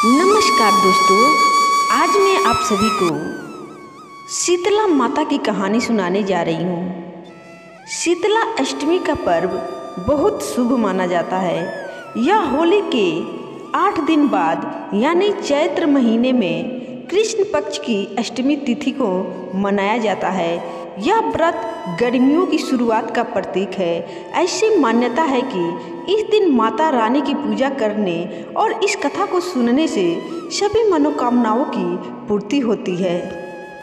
नमस्कार दोस्तों, आज मैं आप सभी को शीतला माता की कहानी सुनाने जा रही हूँ। शीतला अष्टमी का पर्व बहुत शुभ माना जाता है। यह होली के 8 दिन बाद यानी चैत्र महीने में कृष्ण पक्ष की अष्टमी तिथि को मनाया जाता है। यह व्रत गर्मियों की शुरुआत का प्रतीक है। ऐसी मान्यता है कि इस दिन माता रानी की पूजा करने और इस कथा को सुनने से सभी मनोकामनाओं की पूर्ति होती है।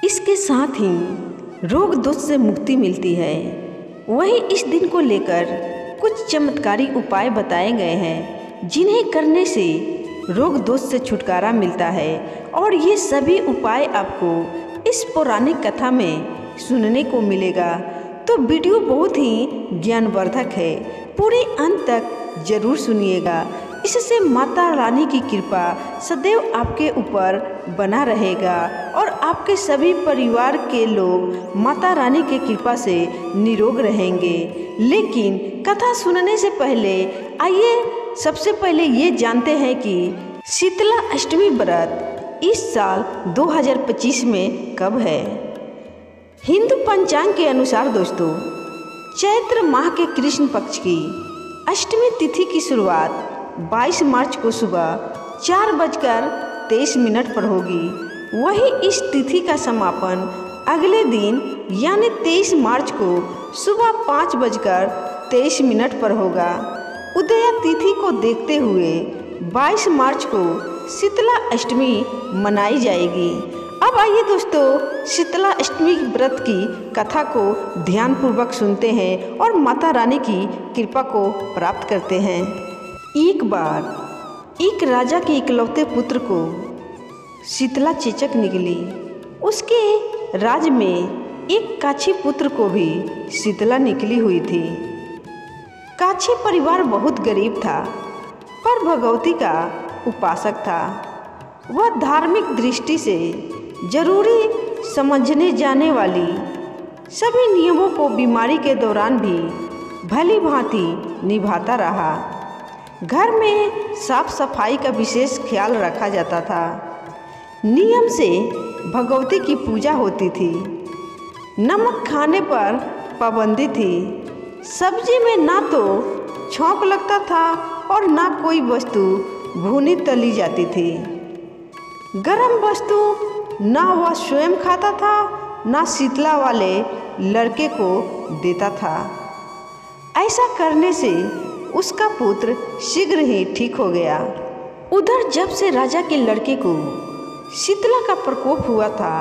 इसके साथ ही रोग दोष से मुक्ति मिलती है। वहीं इस दिन को लेकर कुछ चमत्कारी उपाय बताए गए हैं जिन्हें करने से रोग दोष से छुटकारा मिलता है, और ये सभी उपाय आपको इस पौराणिक कथा में सुनने को मिलेगा। तो वीडियो बहुत ही ज्ञानवर्धक है, पूरे अंत तक जरूर सुनिएगा। इससे माता रानी की कृपा सदैव आपके ऊपर बना रहेगा और आपके सभी परिवार के लोग माता रानी की कृपा से निरोग रहेंगे। लेकिन कथा सुनने से पहले आइए सबसे पहले ये जानते हैं कि शीतला अष्टमी व्रत इस साल 2025 में कब है। हिंदू पंचांग के अनुसार दोस्तों, चैत्र माह के कृष्ण पक्ष की अष्टमी तिथि की शुरुआत 22 मार्च को सुबह 4:23 पर होगी। वही इस तिथि का समापन अगले दिन यानी 23 मार्च को सुबह 5:23 पर होगा। उदया तिथि को देखते हुए 22 मार्च को शीतला अष्टमी मनाई जाएगी। अब आइए दोस्तों, शीतला अष्टमी व्रत की कथा को ध्यानपूर्वक सुनते हैं और माता रानी की कृपा को प्राप्त करते हैं। एक बार एक राजा के इकलौते पुत्र को शीतला चेचक निकली। उसके राज्य में एक काछी पुत्र को भी शीतला निकली हुई थी। काछी परिवार बहुत गरीब था पर भगवती का उपासक था। वह धार्मिक दृष्टि से जरूरी समझने जाने वाली सभी नियमों को बीमारी के दौरान भी भली भांति निभाता रहा। घर में साफ सफाई का विशेष ख्याल रखा जाता था। नियम से भगवती की पूजा होती थी। नमक खाने पर पाबंदी थी। सब्जी में ना तो छौंक लगता था और ना कोई वस्तु भुनी तली जाती थी। गरम वस्तु ना वह स्वयं खाता था ना शीतला वाले लड़के को देता था। ऐसा करने से उसका पुत्र शीघ्र ही ठीक हो गया। उधर जब से राजा के लड़के को शीतला का प्रकोप हुआ था,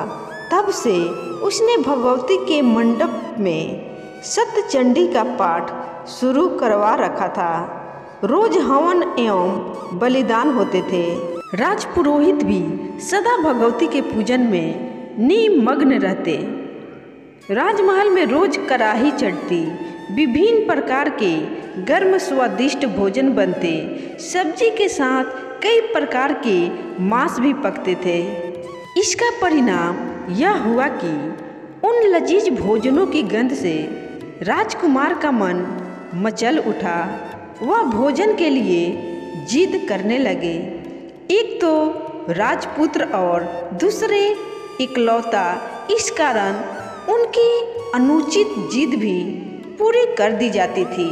तब से उसने भगवती के मंडप में सत्यचंडी का पाठ शुरू करवा रखा था। रोज हवन एवं बलिदान होते थे। राजपुरोहित भी सदा भगवती के पूजन में निमग्न रहते। राजमहल में रोज कड़ाही चढ़ती, विभिन्न प्रकार के गर्म स्वादिष्ट भोजन बनते। सब्जी के साथ कई प्रकार के मांस भी पकते थे। इसका परिणाम यह हुआ कि उन लजीज भोजनों की गंध से राजकुमार का मन मचल उठा। वह भोजन के लिए जिद करने लगे। एक तो राजपुत्र और दूसरे इकलौता, इस कारण उनकी अनुचित जिद भी पूरी कर दी जाती थी।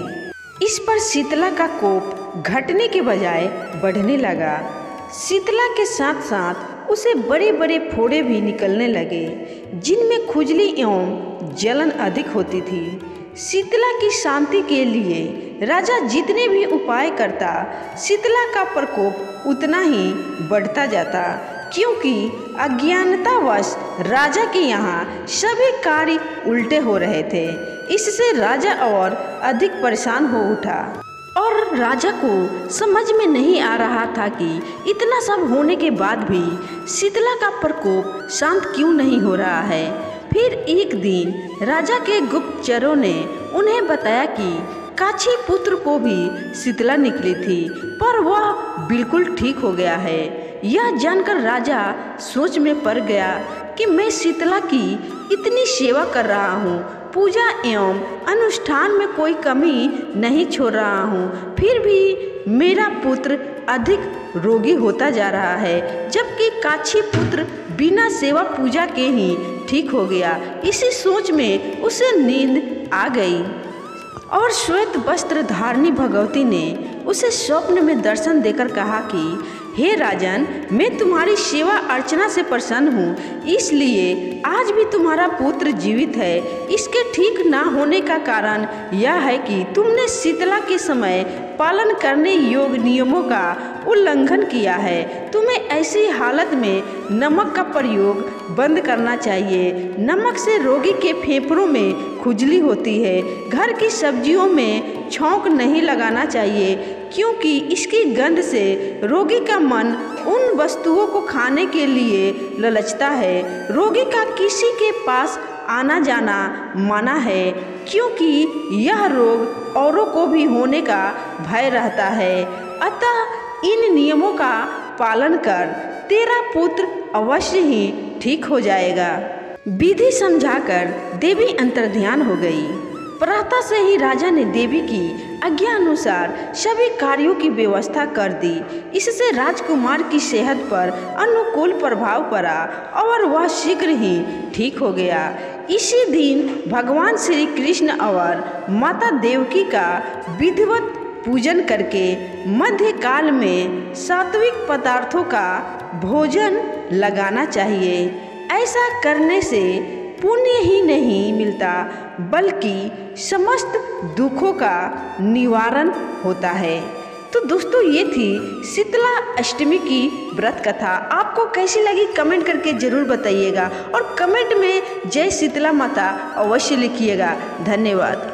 इस पर शीतला का कोप घटने के बजाय बढ़ने लगा। शीतला के साथ साथ उसे बड़े बड़े फोड़े भी निकलने लगे जिनमें खुजली एवं जलन अधिक होती थी। शीतला की शांति के लिए राजा जितने भी उपाय करता, शीतला का प्रकोप उतना ही बढ़ता जाता, क्योंकि अज्ञानतावश राजा के यहाँ सभी कार्य उल्टे हो रहे थे। इससे राजा और अधिक परेशान हो उठा और राजा को समझ में नहीं आ रहा था कि इतना सब होने के बाद भी शीतला का प्रकोप शांत क्यों नहीं हो रहा है। फिर एक दिन राजा के गुप्तचरों ने उन्हें बताया कि काछी पुत्र को भी शीतला निकली थी, पर वह बिल्कुल ठीक हो गया है। यह जानकर राजा सोच में पड़ गया कि मैं शीतला की इतनी सेवा कर रहा हूँ पूजा एवं अनुष्ठान में कोई कमी नहीं छोड़ रहा हूँ, फिर भी मेरा पुत्र अधिक रोगी होता जा रहा है, जबकि काछी पुत्र बिना सेवा पूजा के ही ठीक हो गया। इसी सोच में उसे नींद आ गई और श्वेत वस्त्र धारणी भगवती ने उसे स्वप्न में दर्शन देकर कहा कि हे राजन, मैं तुम्हारी सेवा अर्चना से प्रसन्न हूँ, इसलिए आज भी तुम्हारा पुत्र जीवित है। इसके ठीक ना होने का कारण यह है कि तुमने शीतला के समय पालन करने योग्य नियमों का उल्लंघन किया है। तुम्हें ऐसी हालत में नमक का प्रयोग बंद करना चाहिए। नमक से रोगी के फेफड़ों में खुजली होती है। घर की सब्जियों में छौंक नहीं लगाना चाहिए, क्योंकि इसकी गंध से रोगी का मन उन वस्तुओं को खाने के लिए ललचता है। रोगी का किसी के पास आना जाना मना है, क्योंकि यह रोग औरों को भी होने का भय रहता है। अतः इन नियमों का पालन कर, तेरा पुत्र अवश्य ही ठीक हो जाएगा। विधि समझाकर देवी अंतर्ध्यान हो गई। प्रातः से ही राजा ने देवी की आज्ञा अनुसार सभी कार्यों की व्यवस्था कर दी। इससे राजकुमार की सेहत पर अनुकूल प्रभाव पड़ा और वह शीघ्र ही ठीक हो गया। इसी दिन भगवान श्री कृष्ण और माता देवकी का विधिवत पूजन करके मध्यकाल में सात्विक पदार्थों का भोजन लगाना चाहिए। ऐसा करने से पुण्य ही नहीं मिलता, बल्कि समस्त दुखों का निवारण होता है। तो दोस्तों, ये थी शीतला अष्टमी की व्रत कथा। आपको कैसी लगी कमेंट करके ज़रूर बताइएगा और कमेंट में जय शीतला माता अवश्य लिखिएगा। धन्यवाद।